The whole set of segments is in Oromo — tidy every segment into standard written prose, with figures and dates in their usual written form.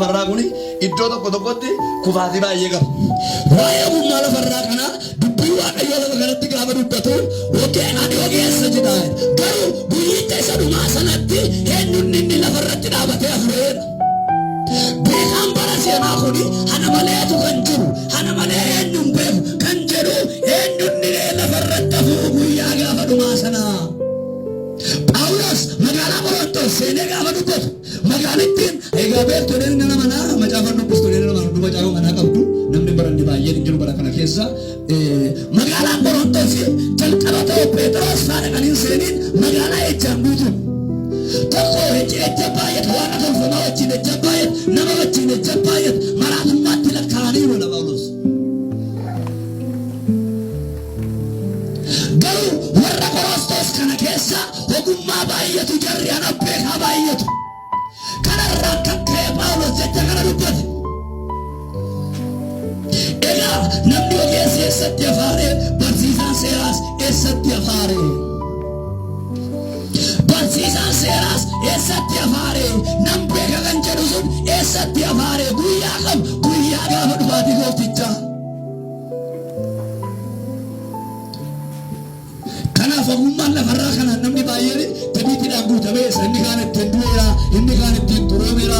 Farraguni iddoo tokko tokkotti kufaati baay'ee qaba. Waa'ee ogummaa lafarraa kana dubbii waaqayyoo lafa kanatti gaafa dubbatu ani ogeessa jedha. Garuu guyyicha isa dhumaa sanatti eenyuun inni lafarratti dhaabatee hafureera. Beekaan bara seenaa kuni hana maleetu kan jiru hana malee eenyuun beeku kan jedhu eenyuun inni lafarratti hafuru guyyaa gaafa dhumaa sanaa. Paulus magaalaa Qorontos seenee gaafa dubbatu magaalittiin egaa beektoleen nama manaa macaafa dubbistoleen nama dhuma macaafa manaa qabdu namni baranni baay'een jiru bara kana keessa magaalaa Qorontos jalqaba ta'u Phexros faana kan hin seeniin magaalaa ejjaan guutu tokko ejja baay'at waaqa tolfamaa wajjin ejja baay'at nama wajjin ejja baay'at maraatummaatti lakkaa'anii rola Paulus. Garuu warra Qorontos kana keessa ogummaa baay'atu jarri ana beekaa baay'atu. Kanarraa kan ka'e Paulus jecha kana dubbate. Egaa namni ogeessi eessatti hafaare barsiisaan seeraas eessatti hafaare. Barsiisaan seeraas eessatti hafaare. Nam beeka kan jedhu sun eessatti hafaare. Guyyaa kam guyyaa gaafa dhufaatii gooftichaa. Kanaaf ogummaan lafarraa kanaan namni baay'een tabiitiidhaan guutamee inni kaan ittiin du'eera inni kaan ittiin turoomeera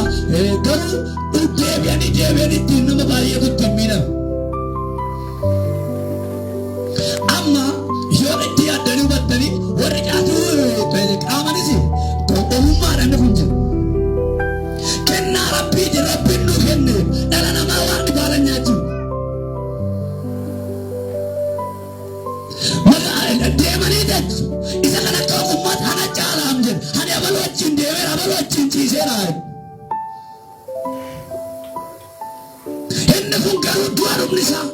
garuu deebi'anii ittiin nama baay'eetu ittiin miidhama. Amma yoo itti yaaddanii hubattanii warri caatuu qaamanis ogummaadhaan kun jiru. Kennaa rabbiiti rabbiin nu kenne dhala namaa waan dhibaalan nyaachisu. Deemanii jechu isa kan akka ogummaa kana caalaam jedhu ani abaluu wajjin deemeera abaluu wajjin ciiseera. Inni kun garuu du'a dhumni isaa.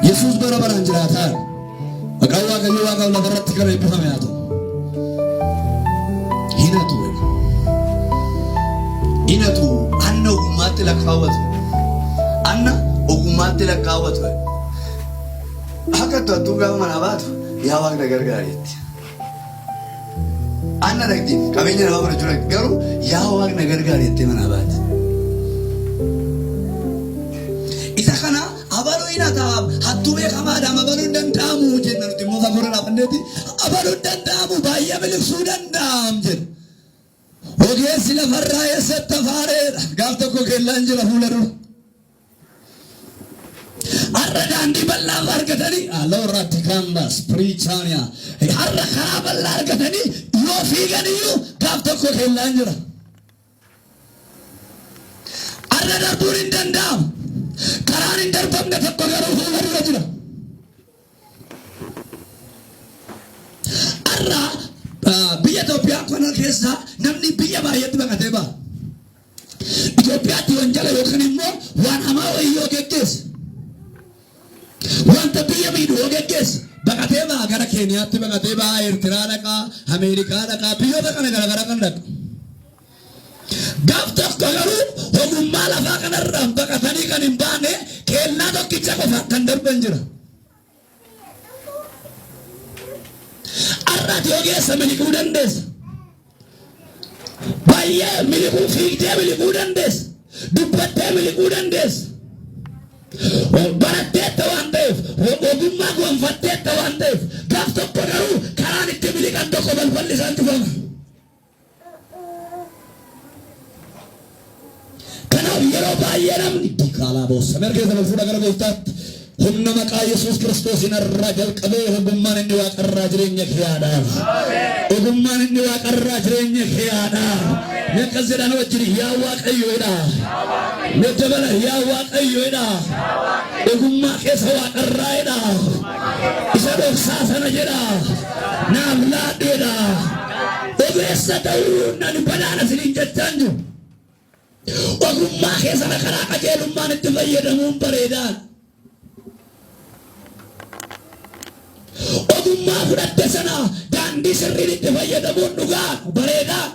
Yesuus bara baraan jiraataa maqaan waaqayyoo waaqa lafarratti kan eebbifame haa ta'u. Hinatu anna ogummaatti lakkaawwatu anna ogummaatti lakkaawwatu. Akka tu'attuu gaafa manaa baatu yaa waaqna gargaareetti. Anna dhaqdi qabeenya namaa barachuu dhaqdi garuu yaa waaqna gargaareetti manaa baati. Isa kana abaluu hin hataam hattuu beekamaadhaam abaluu hin danda'amu jenna nuti immoo fagoora dhaabanneetti abaluu hin danda'amu baay'ee miliqsuu danda'am jenna. Ogeessi lafarraa eessatti hafaareedha gaaf tokko kellaan jira fuula dura. Har'a daandii bal'aa argatanii alooratti kanbas piriichaaniya har'a karaa bal'aa argatanii yoo fiiganiyyuu gaaf tokko kellaan jira. Har'a darbuun hin danda'amu karaan hin darbamne tokko garuu fuula dura jira. Har'a biyya Itoophiyaa kana keessa namni biyya baay'eetti baqatee ba'a. Itoophiyaatti wanjala yookaan immoo waan hamaa wayii yoo geggeesse. Wanta biyya miidhuu geggeessa baqatee ba'a gara Keeniyaatti baqatee ba'a Eertiraa dhaqaa Ameerikaa dhaqaa biyyoota kana garaagaraa kan dhaqa. Gaaf tokko garuu ogummaa lafaa kanarraan baqatanii kan hin baane keellaa tokkicha qofa kan darban jira. Har'aati ogeessa miliquu dandeessa. Baay'ee miliquu fiigdee miliquu dandeessa. Dubbattee miliquu dandeessa. Baratteetta waan ta'eef ogummaa gonfatteetta waan ta'eef gaaf tokko garuu karaan itti miliqan tokko balballi isaan cufama. Kanaaf yeroo baay'ee namni dikaalaa boossa mergeessa balfuudha gara gooftaatti humna maqaa Yesuus Kiristoosiin irraa jalqabee ogummaan inni waaqarraa jireenya keeyaadha. Ogummaan inni waaqarraa jireenya keeyaadha. Meeqas jedhan wajjin yaa waaqayyoodha. Meeqabala yaa waaqayyoodha. Ogummaa keessa waaqarraa'edha. Isa dhoksaa sana jedha. Naaf laadheedha. Ogeessa ta'uu nan badaana siniin jechaan jiru. Ogummaa keessa karaa qajeelummaan itti fayyadamuun bareedaadha. Ogummaa fudhatte sana daandii sirriin itti fayyadamuun dhugaa bareedaa.